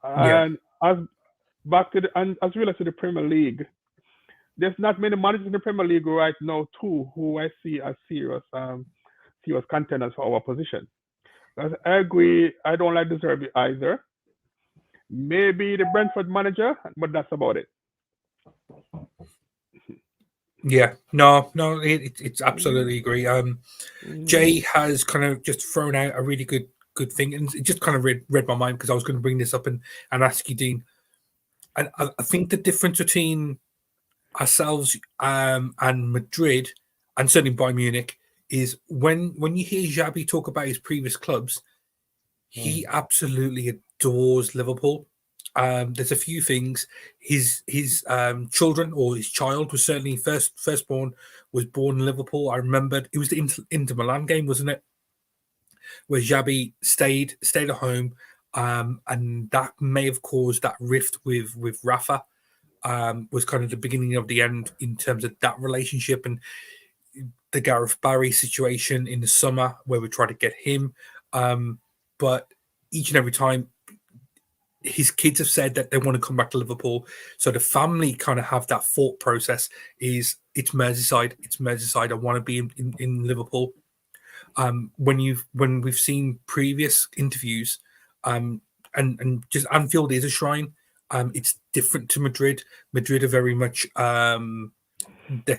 And as related to the Premier League, there's not many managers in the Premier League right now too who I see as serious contenders for our position. I agree. I don't like De Zerbi either. Maybe the Brentford manager, but that's about it. Yeah, no, it's absolutely agree. Jay has kind of just thrown out a really good thing, and it just kind of read my mind because I was going to bring this up and ask you, Dean. And I think the difference between ourselves and Madrid, and certainly Bayern Munich, is when you hear Xabi talk about his previous clubs, he absolutely adores Liverpool. There's a few things. His children, or his child, was certainly firstborn, was born in Liverpool. I remembered it was the Inter Milan game, wasn't it, where Xabi stayed at home, and that may have caused that rift with Rafa. Was kind of the beginning of the end in terms of that relationship, and the Gareth Barry situation in the summer where we tried to get him. But each and every time, his kids have said that they want to come back to Liverpool. So the family kind of have that thought process: it's Merseyside. I want to be in Liverpool. When we've seen previous interviews, and just Anfield is a shrine. It's different to Madrid. Madrid are very much the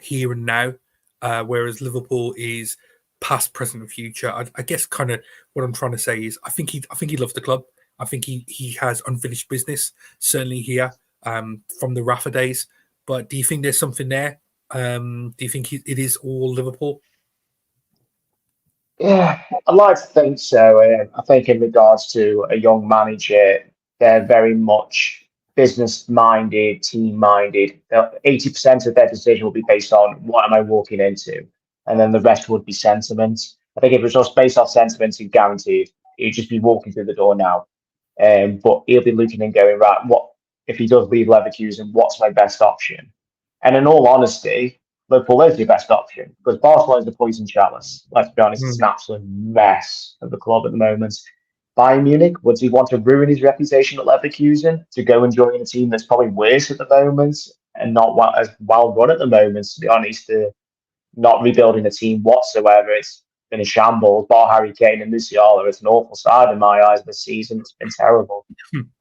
here and now, whereas Liverpool is past, present, and future. I guess kind of what I'm trying to say is I think he loves the club. I think he has unfinished business, certainly here, from the Rafa days. But do you think there's something there? Do you think it is all Liverpool? Yeah, I'd like to think so. I think in regards to a young manager, they're very much business-minded, team-minded. 80% of their decision will be based on what am I walking into, and then the rest would be sentiment. I think if it was just based off sentiment and guaranteed, he'd just be walking through the door now. But he'll be looking and going, right, what if he does leave Leverkusen, what's my best option? And in all honesty, Liverpool is the best option because Barcelona is the poison chalice. Let's be honest, it's an absolute mess of the club at the moment. Bayern Munich, would he want to ruin his reputation at Leverkusen to go and join a team that's probably worse at the moment and not as well run at the moment? To be honest, not rebuilding the team whatsoever. It's been a shambles. Bar Harry Kane and Musiala, it's an awful side in my eyes this season. It's been terrible.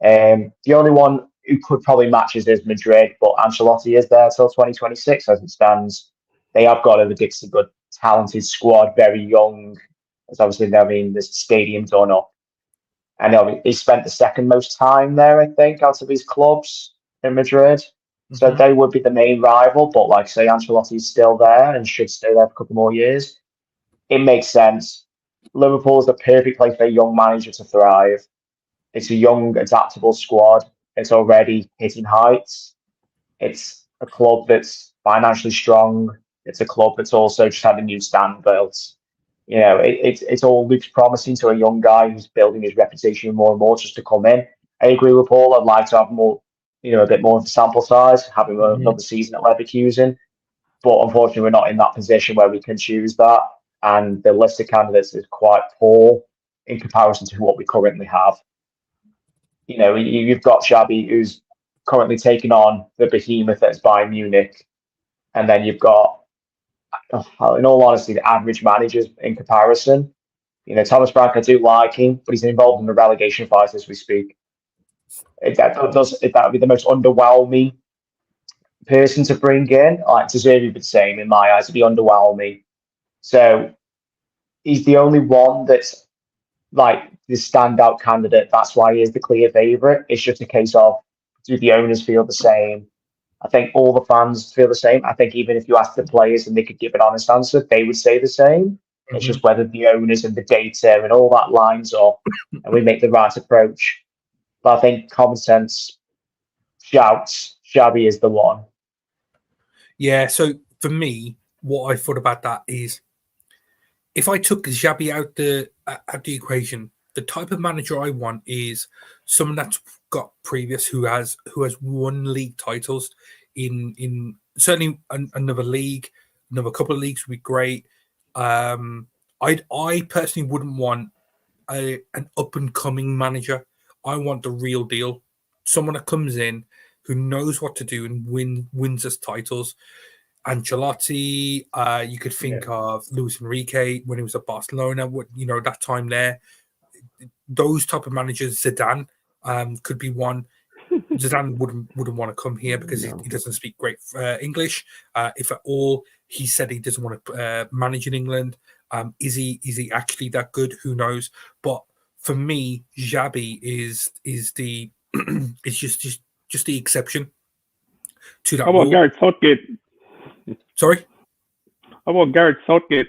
The only one who could probably match is Madrid, but Ancelotti is there till 2026 as it stands. They have got a ridiculously good, talented squad, very young. As obviously, the stadium done up. And he spent the second most time there, I think, out of his clubs in Madrid. So they would be the main rival. But like say, Ancelotti's still there and should stay there for a couple more years. It makes sense. Liverpool is the perfect place for a young manager to thrive. It's a young, adaptable squad. It's already hitting heights. It's a club that's financially strong. It's a club that's also just had a new stand built. It all looks promising to a young guy who's building his reputation more and more just to come in. I agree with Paul. I'd like to have more, a bit more of a sample size, having another season at Leverkusen. But unfortunately, we're not in that position where we can choose that. And the list of candidates is quite poor in comparison to what we currently have. You've got Xabi, who's currently taking on the behemoth that's Bayern Munich. And then you've got, in all honesty, the average managers in comparison. Thomas Frank, I do like him, but he's involved in the relegation fight as we speak. That would be the most underwhelming person to bring in. Like De Zerbi would say, in my eyes, it'd be underwhelming. So he's the only one that's like the standout candidate. That's why he is the clear favourite. It's just a case of, do the owners feel the same? I think all the fans feel the same. I think even if you ask the players and they could give an honest answer, they would say the same. It's just whether the owners and the data and all that lines up and we make the right approach. But I think common sense shouts Xabi is the one. Yeah, so for me, what I thought about that is if I took Xabi out the equation, the type of manager I want is someone that's got previous who has won league titles. in certainly another league, another couple of leagues would be great. I personally wouldn't want an up and coming manager. I want the real deal, someone that comes in who knows what to do and wins us titles. Ancelotti, you could think of Luis Enrique when he was at Barcelona. That time there, those type of managers. Zidane could be one. Zidane wouldn't want to come here because he doesn't speak great English. If at all, he said he doesn't want to manage in England. Is he actually that good? Who knows? But for me, Xabi is the it's just the exception to that. How about Gareth Southgate? Sorry? How about Gareth Southgate?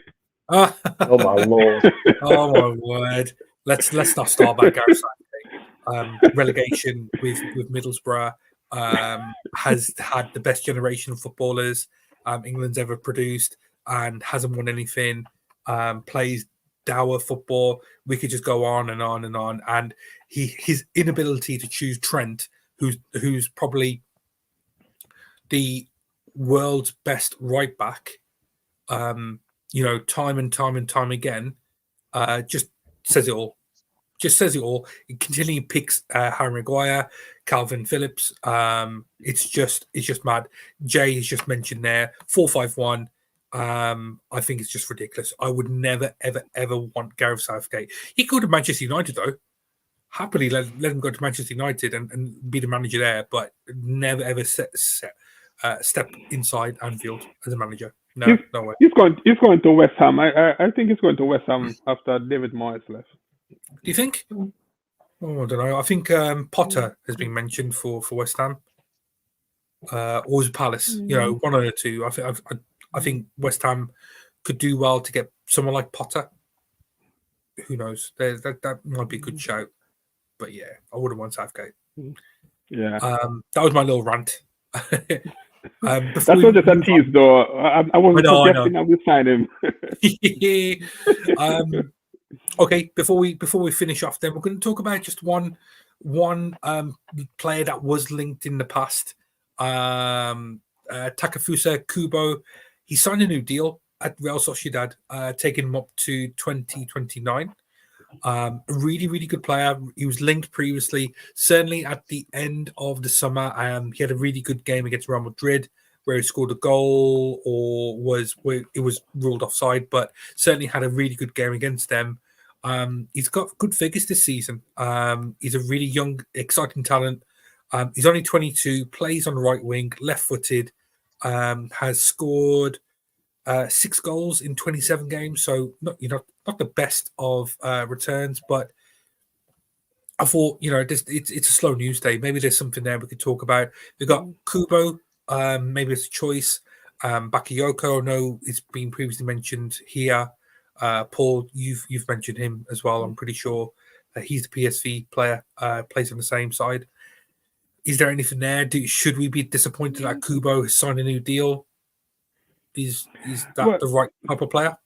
Oh my lord! Oh my word! Let's not start about Gareth Southgate. Relegation with Middlesbrough, has had the best generation of footballers England's ever produced, and hasn't won anything. Plays dour football. We could just go on and on and on. And his inability to choose Trent, who's probably the world's best right back, time and time again, just says it all. Just says it all. It continually picks Harry Maguire, Calvin Phillips. It's just mad. Jay has just mentioned there 4-5-1. I think it's just ridiculous. I would never, ever want Gareth Southgate. He could have Manchester United though. Happily let him go to Manchester United and be the manager there, but never ever step inside Anfield as a manager. No way. He's going to West Ham. I think he's going to West Ham after David Moyes left. Do you think? Oh, I don't know. I think Potter has been mentioned for West Ham. Or Palace. One of the two. I think West Ham could do well to get someone like Potter. Who knows? That might be a good shout. But yeah, I wouldn't want Southgate. Yeah. That was my little rant. That's not just a tease, though. I wasn't suggesting that we sign him. Okay, before we finish off, then we're going to talk about just one player that was linked in the past. Takefusa Kubo, he signed a new deal at Real Sociedad, taking him up to 2029. A really, really good player. He was linked previously, certainly at the end of the summer. He had a really good game against Real Madrid where he scored a goal it was ruled offside, but certainly had a really good game against them. He's got good figures this season. He's a really young, exciting talent. He's only 22, plays on the right wing, left-footed, has scored 6 goals in 27 games, so not the best of returns, but I thought it's a slow news day. Maybe there's something there we could talk about. We've got Kubo, maybe it's a choice. Bakayoko, I know it's been previously mentioned here. Paul, you've mentioned him as well. I'm pretty sure he's the PSV player, plays on the same side. Is there anything there? Should we be disappointed that Kubo has signed a new deal? Is that the right type of player?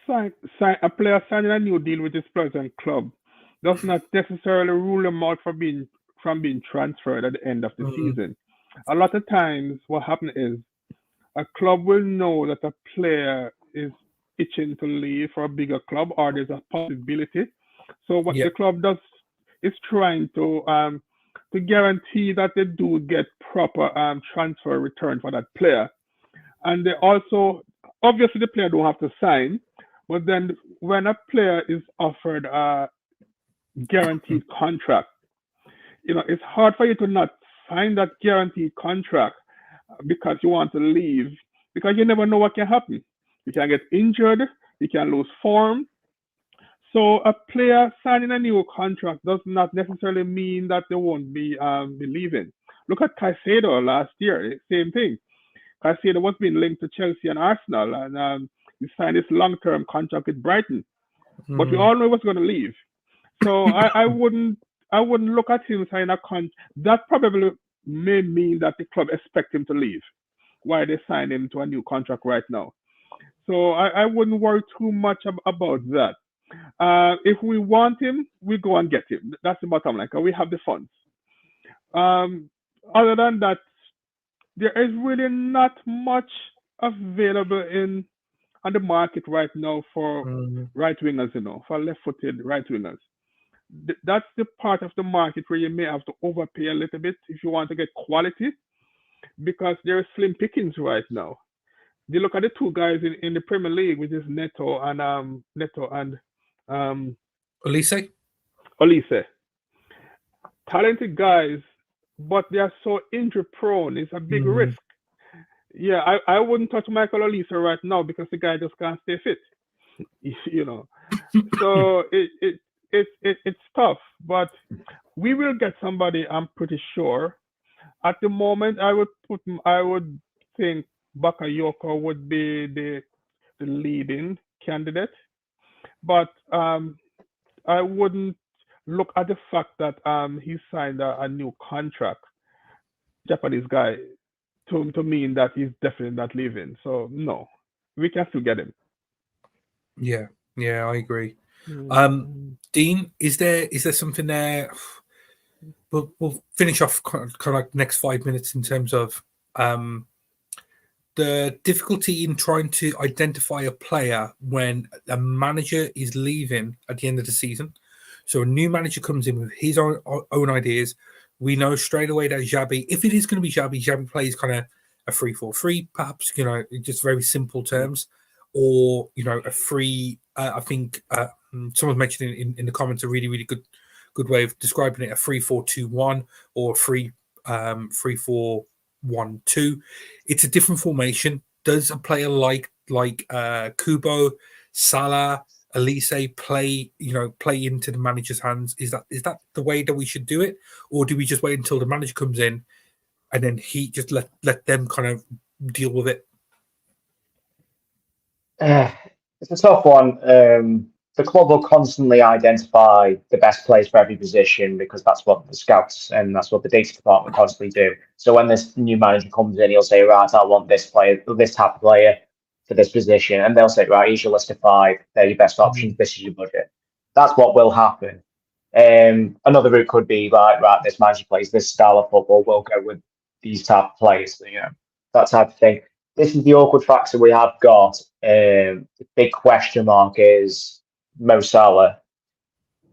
A player signing a new deal with his present club does not necessarily rule him out from being transferred at the end of the season. A lot of times, what happens is a club will know that a player is itching to leave for a bigger club, or there's a possibility. So what the club does is trying to guarantee that they do get proper transfer return for that player. And they also, obviously the player don't have to sign, but then when a player is offered a guaranteed contract, it's hard for you to not sign that guaranteed contract because you want to leave, because you never know what can happen. You can get injured, you can lose form. So a player signing a new contract does not necessarily mean that they won't be leaving. Look at Caicedo last year, same thing. Caicedo was being linked to Chelsea and Arsenal, and he signed this long-term contract with Brighton. But we all know he was going to leave. So I wouldn't look at him signing a contract. That probably may mean that the club expect him to leave. Why they signed him to a new contract right now. So I wouldn't worry too much about that. If we want him, we go and get him. That's the bottom line. We have the funds. Other than that, there is really not much available on the market right now for right wingers, for left-footed right wingers. That's the part of the market where you may have to overpay a little bit if you want to get quality, because there are slim pickings right now. You look at the two guys in the Premier League, which is Neto and Olise? Olise. Talented guys, but they are so injury prone. It's a big risk. Yeah, I wouldn't touch Michael Olise right now because the guy just can't stay fit. So it's tough, but we will get somebody, I'm pretty sure. At the moment, I would think Bakayoko would be the leading candidate, but I wouldn't look at the fact that he signed a new contract, Japanese guy, to mean that he's definitely not leaving. So no, we can still get him. Yeah, I agree. Dean, is there something there? We'll finish off kind of like next 5 minutes in terms of the difficulty in trying to identify a player when a manager is leaving at the end of the season. So a new manager comes in with his own ideas. We know straight away that Xabi, if it is going to be Xabi plays kind of a 3-4-3, perhaps, just very simple terms, or, a free, I think someone mentioned in the comments a really, really good way of describing it, a 3-4-2-1 or 3-4-1-2. It's a different formation. Does a player like Kubo, Salah, Olise play into the manager's hands? Is that the way that we should do it, or do we just wait until the manager comes in and then he just let them kind of deal with it? It's a tough one. The club will constantly identify the best players for every position because that's what the scouts and that's what the data department constantly do. So when this new manager comes in, he'll say, right, I want this player, this type of player for this position. And they'll say, right, here's your list of 5. They're your best options. This is your budget. That's what will happen. Another route could be like, right, this manager plays this style of football. We'll go with these type of players, that type of thing. This is the awkward factor we have got. The big question mark is Mo Salah.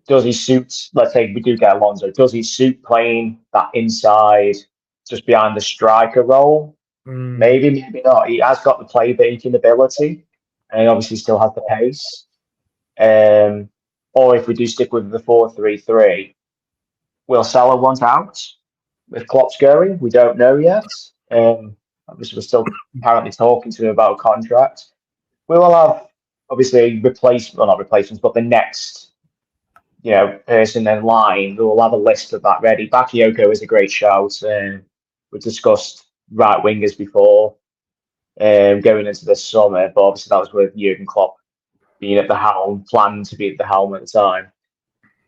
Does he suit, let's say we do get Alonso, does he suit playing that inside, just behind the striker role? Maybe not. He has got the playmaking ability, and he obviously still has the pace. Or if we do stick with the 4-3-3, will Salah want out with Klopp's going? We don't know yet. Obviously, we're still apparently talking to him about a contract. We will have, obviously, not replacements, but the next, person in line. We will have a list of that ready. Bakayoko is a great shout. We've discussed right wingers before going into this summer, but obviously that was with Jurgen Klopp being at the helm, planned to be at the helm at the time.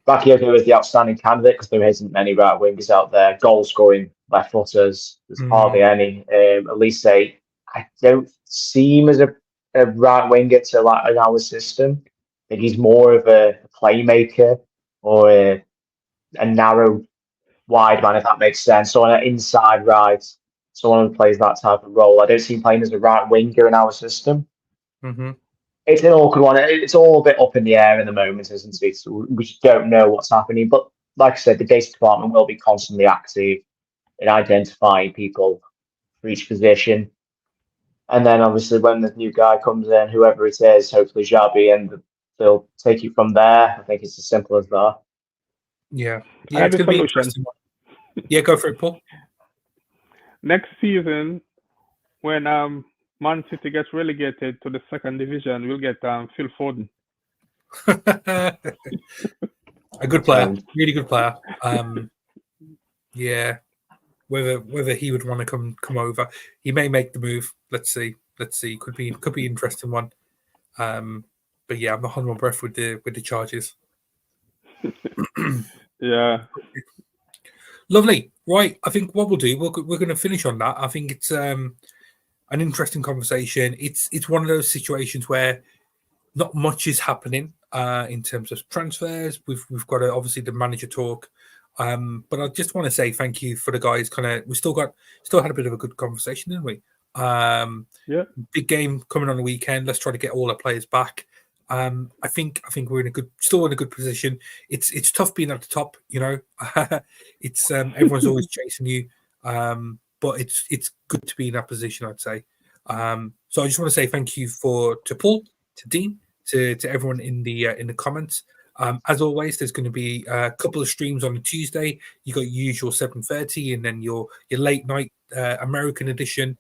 Bakayoko is the outstanding candidate because there isn't many right wingers out there. Goal scoring left footers, there's hardly any. Olise, I don't see him as a right winger to like in our system. I think he's more of a playmaker or a narrow wide man, if that makes sense. So on an inside right, someone who plays that type of role. I don't see him playing as a right winger in our system. It's an awkward one. It's all a bit up in the air in the moment, isn't it? So we just don't know what's happening. But like I said, the data department will be constantly active in identifying people for each position. And then obviously when the new guy comes in, whoever it is, hopefully Xabi, and they'll take it from there. I think it's as simple as that. Yeah, it's going to be interesting. Yeah, go for it, Paul. Next season, when Man City gets relegated to the 2nd division, we'll get Phil Foden. A good player, really good player. Yeah, whether he would want to come over, he may make the move. Let's see. Could be an interesting one. But yeah, I'm not holding my breath with the charges. Yeah. Lovely. Right. I think what we'll do, we're going to finish on that. I think it's an interesting conversation. It's one of those situations where not much is happening in terms of transfers. We've got obviously the manager talk But I just want to say thank you for the guys. We still had a bit of a good conversation, didn't we? Yeah. Big game coming on the weekend. Let's try to get all our players back. I think we're still in a good position. It's tough being at the top, it's everyone's always chasing you. But it's good to be in that position, I'd say. So I just want to say thank you to Paul, to Dean, to everyone in the comments. As always, there's going to be a couple of streams on a Tuesday. You got your usual 7:30, and then your late night American edition,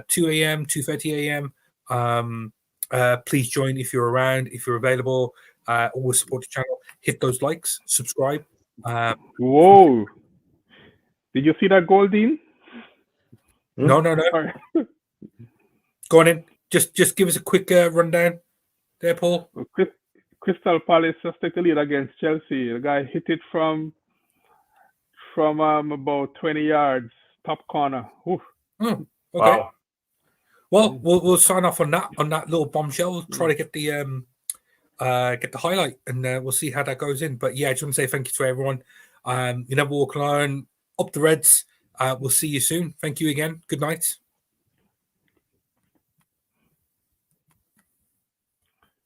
2 a.m., 2:30 a.m. Please join if you're around, if you're available. Always support the channel. Hit those likes, subscribe. Whoa! Did you see that goal, Dean? No. Go on in. Just give us a quick rundown there, Paul. Crystal Palace just take the lead against Chelsea. The guy hit it from about 20 yards, top corner. Oof. Oh, okay. Wow. Well, we'll sign off on that little bombshell. We'll try to get the highlight, and we'll see how that goes in. But yeah, I just want to say thank you to everyone. You never walk alone. Up the Reds. We'll see you soon. Thank you again. Good night.